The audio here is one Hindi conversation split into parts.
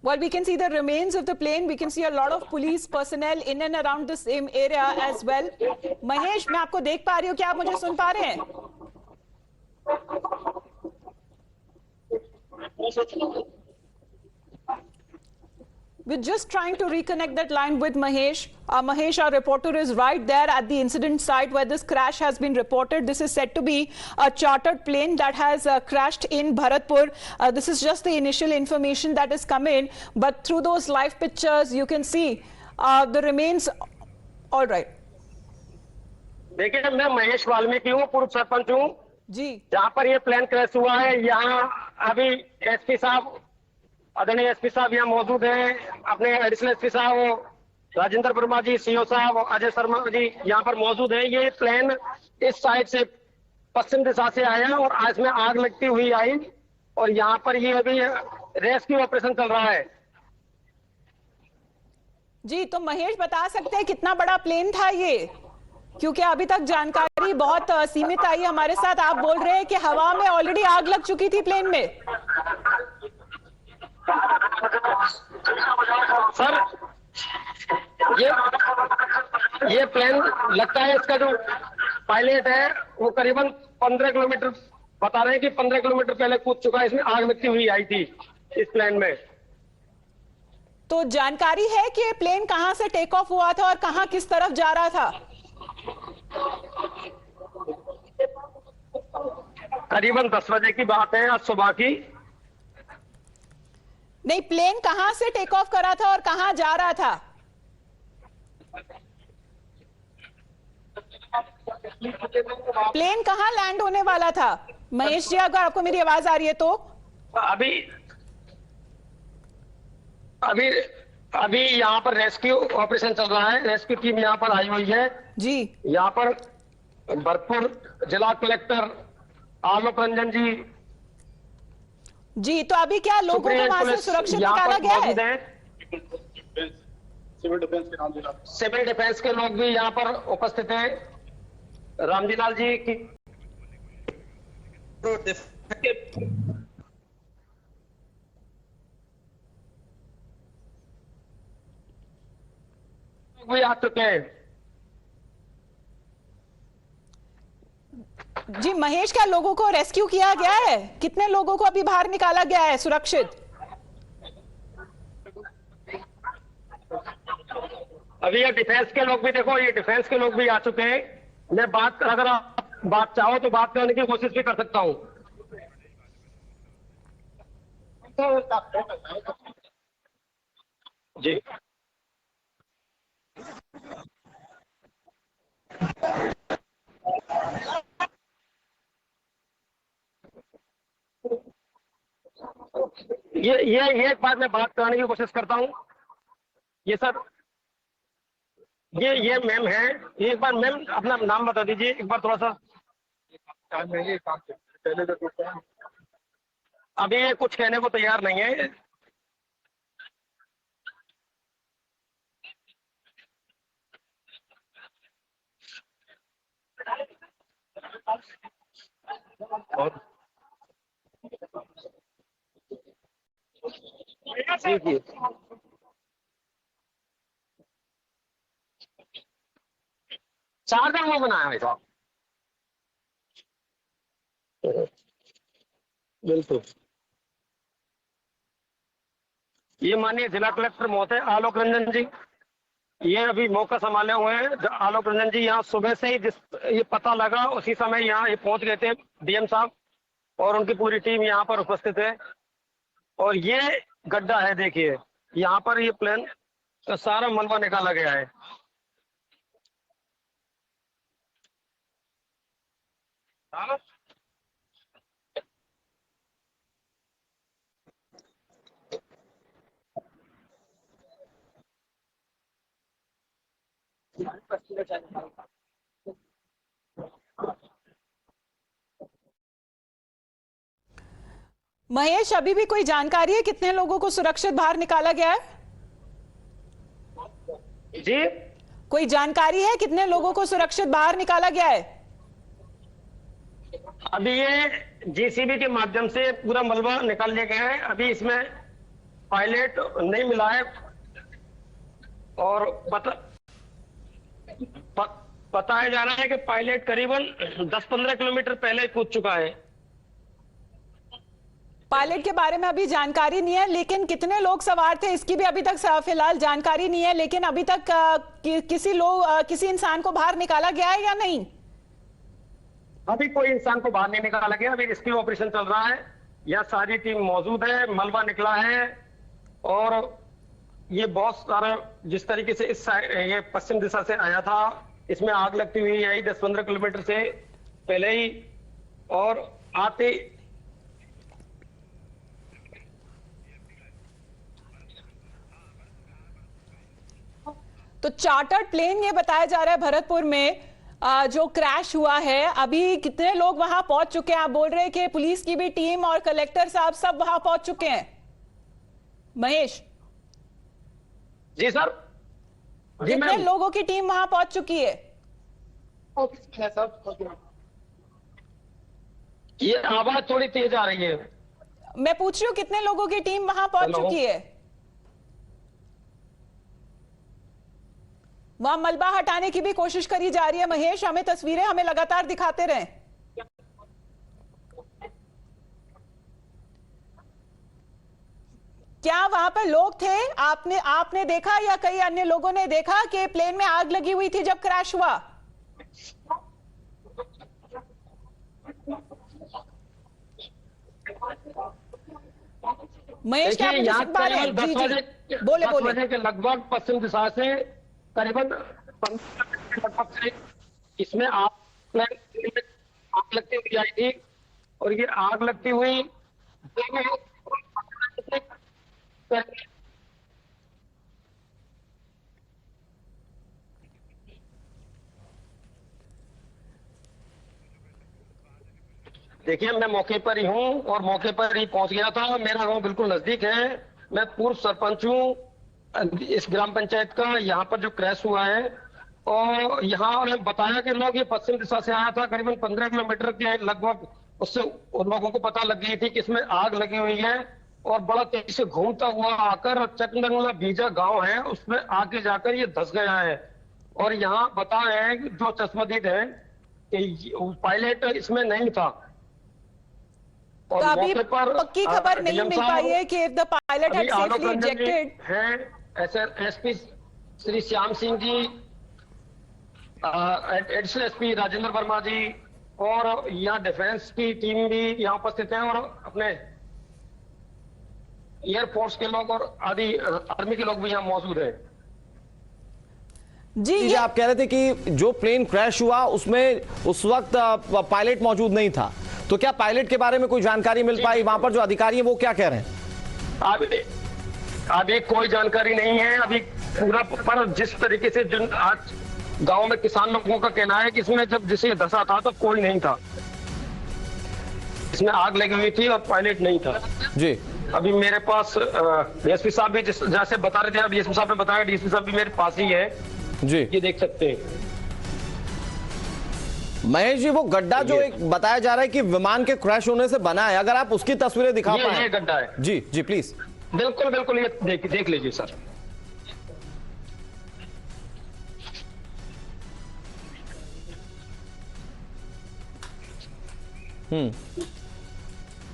Well, we can see the remains of the plane. We can see a lot of police personnel in and around the same area as well. Mahesh, मैं आपको देख पा रही हूँ, क्या आप मुझे सुन पा रहे हैं? We're just trying to reconnect that line with Mahesh. Mahesh, our reporter, is right there at the incident site where this crash has been reported. This is said to be a chartered plane that has crashed in Bharatpur. This is just the initial information that is come in, but through those live pictures, you can see the remains. All right. देखिए, मैं महेश वाल्मीकि हूँ, पूर्व सरपंच हूँ जी। जहाँ पर ये प्लेन क्रैश हुआ है। यहाँ अभी एसपी साहब, आदरणीय एसपी साहब यहाँ मौजूद हैं। अपने एडिशनल एसपी साहब राजेंद्र वर्मा जी, सीओ साहब अजय शर्मा जी यहाँ पर मौजूद है। ये प्लेन इस साइड से पश्चिम दिशा से आया और आज में आग लगती हुई आई और यहाँ पर ये अभी रेस्क्यू ऑपरेशन चल रहा है। जी, तो महेश बता सकते हैं कितना बड़ा प्लेन था ये, क्योंकि अभी तक जानकारी बहुत सीमित आई हमारे साथ। आप बोल रहे हैं कि हवा में ऑलरेडी आग लग चुकी थी प्लेन में। सर, ये प्लेन लगता है, इसका जो पायलट है वो करीबन 15 किलोमीटर बता रहे हैं कि 15 किलोमीटर पहले कूद चुका है। इसमें आग लगती हुई आई थी इस प्लेन में। तो जानकारी है कि ये प्लेन कहां से टेक ऑफ हुआ था और कहां किस तरफ जा रहा था? करीबन 10 बजे की बात है, आज सुबह की। नहीं, प्लेन कहां से टेक ऑफ करा था और कहां जा रहा था? प्लेन कहां लैंड होने वाला था? महेश जी, अगर आपको मेरी आवाज आ रही है तो। अभी यहाँ पर रेस्क्यू ऑपरेशन चल रहा है। रेस्क्यू टीम यहाँ पर आई हुई है जी। यहाँ पर भरतपुर जिला कलेक्टर आलोक रंजन जी, तो अभी क्या लोगों को वहां से सुरक्षित निकाला गया है? सिविल डिफेंस के लोग भी यहाँ पर उपस्थित हैं। रामजीलाल जी की भी आ चुके हैं। जी महेश, क्या लोगों को रेस्क्यू किया गया है? कितने लोगों को अभी बाहर निकाला गया है सुरक्षित? अभी ये डिफेंस के लोग भी, देखो ये डिफेंस के लोग भी आ चुके हैं। मैं अगर आप बात चाहो तो बात करने की कोशिश भी कर सकता हूं। जी, ये एक बात मैं बात कराने की कोशिश करता हूं। ये सर, ये मैम है। एक बार मैम अपना नाम बता दीजिए एक बार थोड़ा सा। अभी ये कुछ कहने को तैयार नहीं है। जी जी, चार दिन वो बनाया है साहब। बिल्कुल, ये माननीय जिला कलेक्टर महोदय आलोक रंजन जी, ये अभी मौका संभाले हुए हैं। आलोक रंजन जी यहाँ सुबह से ही ये पता लगा उसी समय यहाँ ये पहुंच गए थे। डीएम साहब और उनकी पूरी टीम यहाँ पर उपस्थित है। और ये गड्ढा है, देखिए यहाँ पर ये प्लेन का सारा मलबा निकाला गया है। महेश, अभी भी कोई जानकारी है कितने लोगों को सुरक्षित बाहर निकाला गया है? जी, कोई जानकारी है कितने लोगों को सुरक्षित बाहर निकाला गया है? अभी ये जेसीबी के माध्यम से पूरा मलबा निकाल लिया गया है। अभी इसमें पायलट नहीं मिला है और बताया जा रहा है कि पायलट करीबन 10-15 किलोमीटर पहले कूद चुका है। पायलट के बारे में अभी जानकारी नहीं है, लेकिन कितने लोग सवार थे इसकी भी अभी तक फिलहाल जानकारी नहीं है। लेकिन अभी तक किसी इंसान को बाहर निकाला गया है या नहीं? अभी कोई इंसान को बाहर नहीं निकाला गया। अभी रेस्क्यू ऑपरेशन चल रहा है। यह सारी टीम मौजूद है, मलबा निकला है और ये बहुत सारा जिस तरीके से इस ये पश्चिम दिशा से आया था, इसमें आग लगती हुई आई 10-15 किलोमीटर से पहले ही। और आते तो चार्टर्ड प्लेन ये बताया जा रहा है भरतपुर में जो क्रैश हुआ है, अभी कितने लोग वहां पहुंच चुके हैं? आप बोल रहे हैं कि पुलिस की भी टीम और कलेक्टर साहब सब वहां पहुंच चुके हैं। महेश जी सर, कितने लोगों की टीम वहां पहुंच चुकी है? ये आवाज थोड़ी तेज आ रही है। मैं पूछ रही हूँ कितने लोगों की टीम वहां पहुंच चुकी है? वहां मलबा हटाने की भी कोशिश करी जा रही है। महेश, हमें तस्वीरें हमें लगातार दिखाते रहें। क्या वहां पर लोग थे? आपने देखा या कई अन्य लोगों ने देखा कि प्लेन में आग लगी हुई थी जब क्रैश हुआ? महेश, क्या आप यहाँ जी जी बोले 10 बजे के लगभग पश्चिम दिशा से करीबन 15 लगभग से इसमें आग लगती हुई आई थी और ये आग लगती हुई देखिए, मैं मौके पर ही हूँ और मौके पर ही पहुंच गया था। मेरा गांव बिल्कुल नजदीक है। मैं पूर्व सरपंच हूँ इस ग्राम पंचायत का। यहाँ पर जो क्रैश हुआ है और यहाँ उन्हें बताया कि लोग ये पश्चिम दिशा से आया था करीबन 15 किलोमीटर के लगभग। उससे उन लोगों को पता लग गई थी कि इसमें आग लगी हुई है और बड़ा तेजी से घूमता हुआ आकर चकंदरमुला बीजा गांव है उसमें आगे जाकर ये धस गया है। और यहाँ बता रहे हैं कि जो चश्मदीद है कि पायलट इसमें नहीं था। तो अभी पक्की खबर नहीं मिल पाई है कि if the pilot had safely ejected है। SP Shri Shyam Singh ji, additional SP Rajendra Verma जी और यहाँ डिफेंस की टीम भी यहाँ उपस्थित है और अपने एयरफोर्स के लोग और आदि आर्मी के लोग भी यहाँ मौजूद है। जी आप कह रहे थे कि जो प्लेन क्रैश हुआ उसमें उस वक्त पायलट मौजूद नहीं था, तो क्या पायलट के बारे में कोई जानकारी मिल पाई? वहां पर जो अधिकारी हैं वो क्या कह रहे हैं? अभी कोई जानकारी नहीं है। अभी पूरा पर जिस तरीके से जिन आज गांव में किसान लोगों का कहना है कि इसमें जब जिसे धसा था तो कोई नहीं था, इसमें आग लगी हुई थी और पायलट नहीं था। जी अभी मेरे पास डीएसपी साहब भी जैसे बता रहे थे, अब डीएसपी साहब ने बताया, डीएसपी साहब भी मेरे पास ही है जी, ये देख सकते हैं। महेश जी, वो गड्ढा जो एक बताया जा रहा है कि विमान के क्रैश होने से बना है, अगर आप उसकी तस्वीरें दिखा पाए। ये गड्ढा है जी जी प्लीज। बिल्कुल बिल्कुल, ये देख लीजिए सर।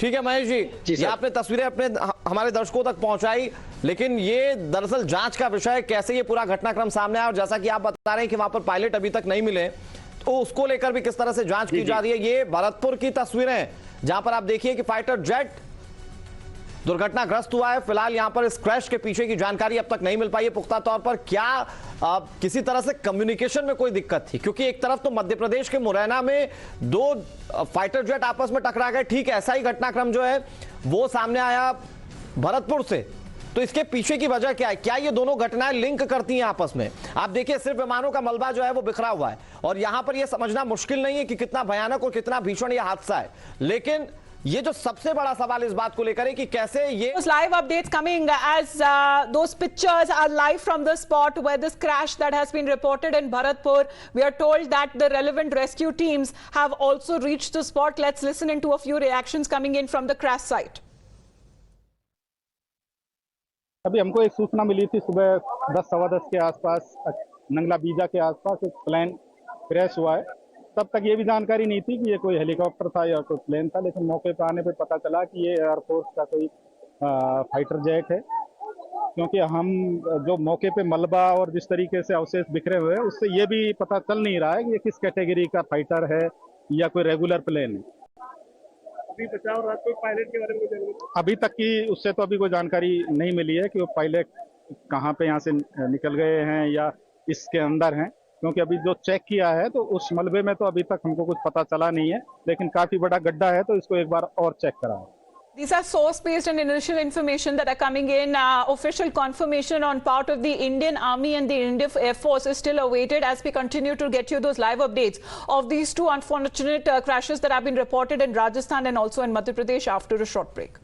ठीक है महेश जी, ये आपने तस्वीरें अपने हमारे दर्शकों तक पहुंचाई, लेकिन ये दरअसल जांच का विषय है कैसे ये पूरा घटनाक्रम सामने आया। और जैसा कि आप बता रहे हैं कि वहां पर पायलट अभी तक नहीं मिले, तो उसको लेकर भी किस तरह से जांच की जा रही है। ये भरतपुर की तस्वीरें जहां पर आप देखिए कि फाइटर जेट दुर्घटनाग्रस्त हुआ है। फिलहाल यहां पर इस क्रैश के पीछे की जानकारी अब तक नहीं मिल पाई है पुख्ता तौर पर। क्या किसी तरह से कम्युनिकेशन में कोई दिक्कत थी? क्योंकि एक तरफ तो मध्य प्रदेश के मुरैना में दो फाइटर जेट आपस में टकरा गए, ठीक है, ऐसा ही घटनाक्रम जो है वो सामने आया भरतपुर से। तो इसके पीछे की वजह क्या है? क्या ये दोनों घटनाएं लिंक करती हैं आपस में? आप देखिए सिर्फ विमानों का मलबा जो है वो बिखरा हुआ है और यहां पर यह समझना मुश्किल नहीं है कि कितना भयानक और कितना भीषण यह हादसा है। लेकिन ये जो सबसे बड़ा सवाल इस बात को लेकर है कि कैसे ये Those live updates coming as those pictures are live from the spot where this crash that has been reported in Bharatpur. We are told that the relevant rescue teams have also reached the spot. Let's listen into a few reactions coming in from the crash site. अभी हमको एक सूचना मिली थी सुबह 10 सवा 10 के आसपास, नंगला बीजा के आसपास एक प्लेन क्रैश हुआ है। तब तक ये भी जानकारी नहीं थी कि ये कोई हेलीकॉप्टर था या कोई प्लेन था, लेकिन मौके पर आने पे पता चला कि ये एयरफोर्स का कोई फाइटर जेट है। क्योंकि हम जो मौके पे मलबा और जिस तरीके से अवशेष बिखरे हुए हैं, उससे ये भी पता चल नहीं रहा है कि ये किस कैटेगरी का फाइटर है या कोई रेगुलर प्लेन है। अभी बचाव रात को पायलट के बारे में अभी तक की उससे तो अभी कोई जानकारी नहीं मिली है कि वो पायलट कहाँ पे यहाँ से निकल गए हैं या इसके अंदर हैं, क्योंकि अभी जो चेक किया है तो उस मलबे में तो अभी तक हमको कुछ पता चला नहीं है, लेकिन काफी बड़ा गड्ढा है तो इसको एक बार और चेक करा है। These are source-based and initial information that are coming in. Official confirmation on part of the Indian Army and the Indian Air Force is still awaited as we continue to get you those live updates of these two unfortunate crashes that have been reported in Rajasthan and also in Madhya Pradesh after a short break.